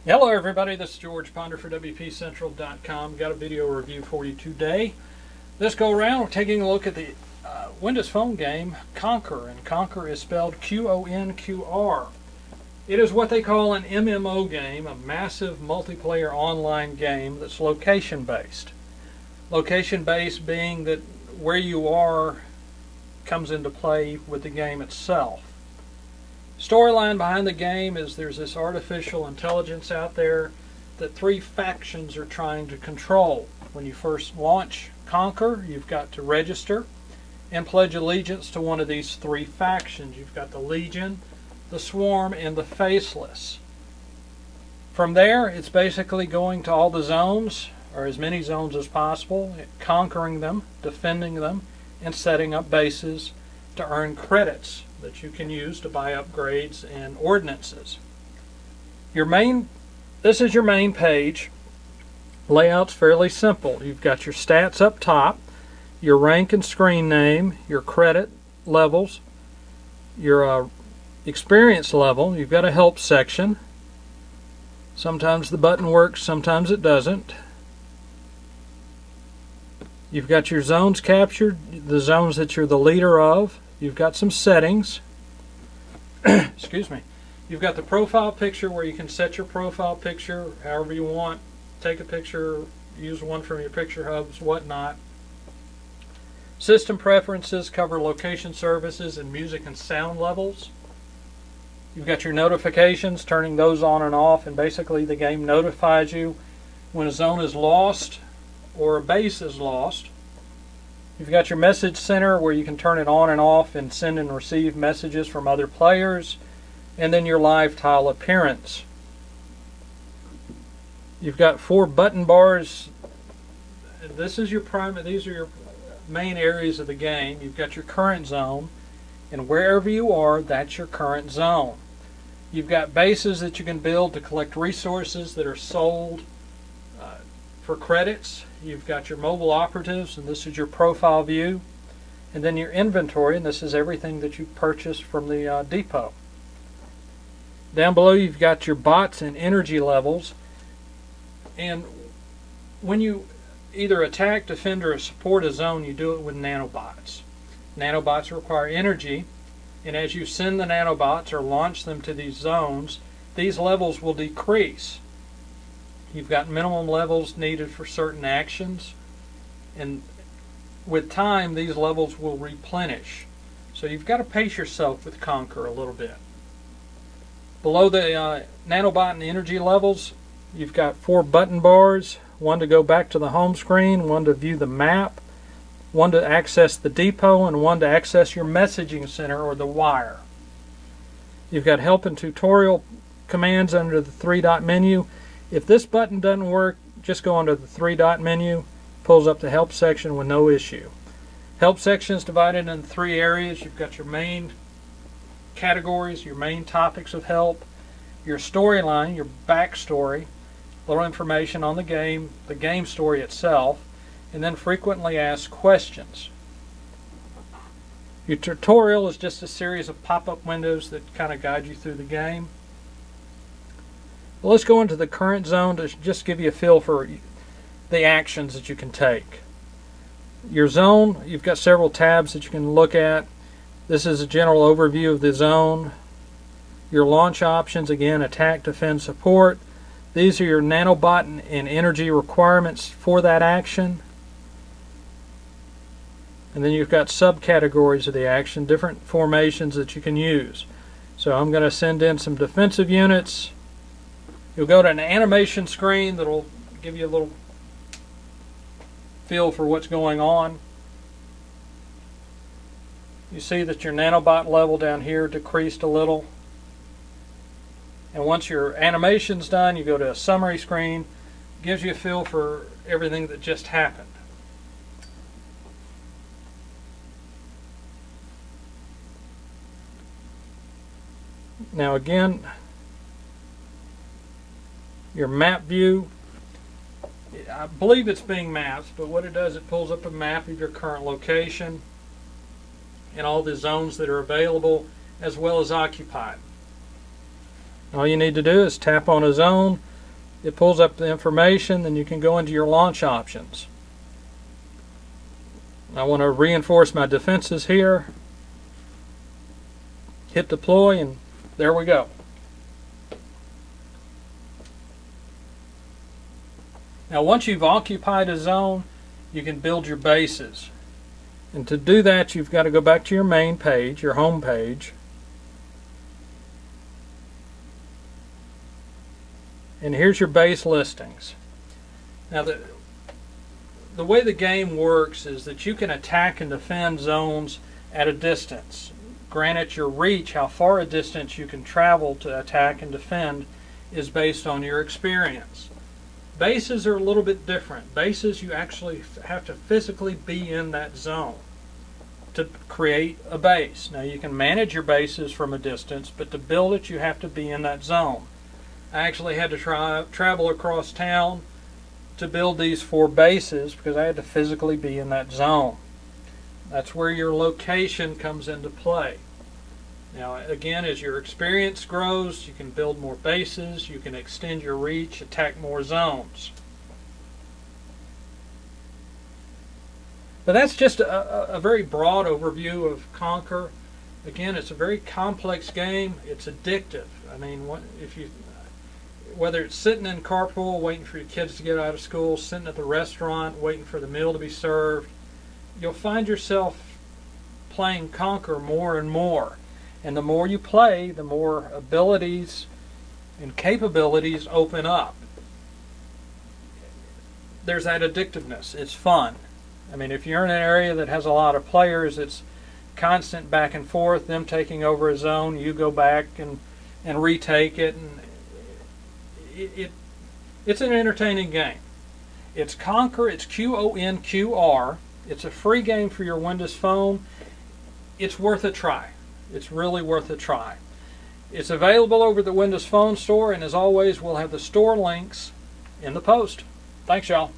Hello everybody, this is George Ponder for WPCentral.com. Got a video review for you today. This go around we're taking a look at the Windows Phone game QONQR, and QONQR is spelled QONQR. It is what they call an MMO game, a massive multiplayer online game that's location based. Location based being that where you are comes into play with the game itself. Storyline behind the game is there's this artificial intelligence out there that three factions are trying to control. When you first launch QONQR, you've got to register and pledge allegiance to one of these three factions. You've got the Legion, the Swarm, and the Faceless. From there, it's basically going to all the zones, or as many zones as possible, conquering them, defending them, and setting up bases to earn credits that you can use to buy upgrades and ordnances. This is your main page. Layout's fairly simple. You've got your stats up top, your rank and screen name, your credit levels, your experience level. You've got a help section. Sometimes the button works, sometimes it doesn't. You've got your zones captured, the zones that you're the leader of. You've got some settings. Excuse me. You've got the profile picture where you can set your profile picture however you want. Take a picture, use one from your picture hubs, whatnot. System preferences cover location services and music and sound levels. You've got your notifications, turning those on and off, and basically the game notifies you when a zone is lost or a base is lost. You've got your message center where you can turn it on and off and send and receive messages from other players, and then your live tile appearance. You've got 4 button bars. These are your main areas of the game. You've got your current zone, and wherever you are, that's your current zone. You've got bases that you can build to collect resources that are sold for credits. You've got your mobile operatives, and this is your profile view, and then your inventory, and this is everything that you purchased from the depot. Down below you've got your bots and energy levels, and when you either attack, defend, or support a zone, you do it with nanobots. Nanobots require energy, and as you send the nanobots or launch them to these zones, these levels will decrease. You've got minimum levels needed for certain actions, and with time these levels will replenish. So you've got to pace yourself with QONQR a little bit. Below the nanobot and energy levels, you've got 4 button bars, one to go back to the home screen, one to view the map, one to access the depot, and one to access your messaging center or the wire. You've got help and tutorial commands under the 3-dot menu. If this button doesn't work, just go under the 3-dot menu, pulls up the help section with no issue. Help section is divided into 3 areas. You've got your main categories, your main topics of help, your storyline, your backstory, little information on the game story itself, and then frequently asked questions. Your tutorial is just a series of pop-up windows that kind of guide you through the game. Well, let's go into the current zone to just give you a feel for the actions that you can take. Your zone, you've got several tabs that you can look at. This is a general overview of the zone. Your launch options, again, attack, defend, support. These are your nanobot and energy requirements for that action. And then you've got subcategories of the action, different formations that you can use. So I'm going to send in some defensive units. You'll go to an animation screen that'll give you a little feel for what's going on. You see that your nanobot level down here decreased a little. And once your animation's done, you go to a summary screen. It gives you a feel for everything that just happened. Now again, your map view, I believe it's Bing Maps, but what it does, it pulls up a map of your current location and all the zones that are available, as well as occupied. All you need to do is tap on a zone, It pulls up the information, then you can go into your launch options. I want to reinforce my defenses here. Hit deploy, and there we go. Now once you've occupied a zone, you can build your bases. And to do that, you've got to go back to your main page, your home page. And here's your base listings. Now the way the game works is that you can attack and defend zones at a distance. Granted, your reach, how far a distance you can travel to attack and defend, is based on your experience. Bases are a little bit different. Bases, you actually have to physically be in that zone to create a base. Now you can manage your bases from a distance, but to build it you have to be in that zone. I actually had to travel across town to build these 4 bases because I had to physically be in that zone. That's where your location comes into play. Now again, as your experience grows, you can build more bases, you can extend your reach, attack more zones. But that's just a very broad overview of QONQR. Again, it's a very complex game. It's addictive. I mean, whether it's sitting in carpool waiting for your kids to get out of school, sitting at the restaurant waiting for the meal to be served, you'll find yourself playing QONQR more and more. And the more you play, the more abilities and capabilities open up. There's that addictiveness. It's fun. I mean, if you're in an area that has a lot of players, it's constant back and forth, them taking over a zone, you go back and retake it, and it's an entertaining game. It's QONQR, it's QONQR. It's a free game for your Windows phone. It's worth a try. It's really worth a try. It's available over the Windows Phone Store, and as always, we'll have the store links in the post. Thanks, y'all.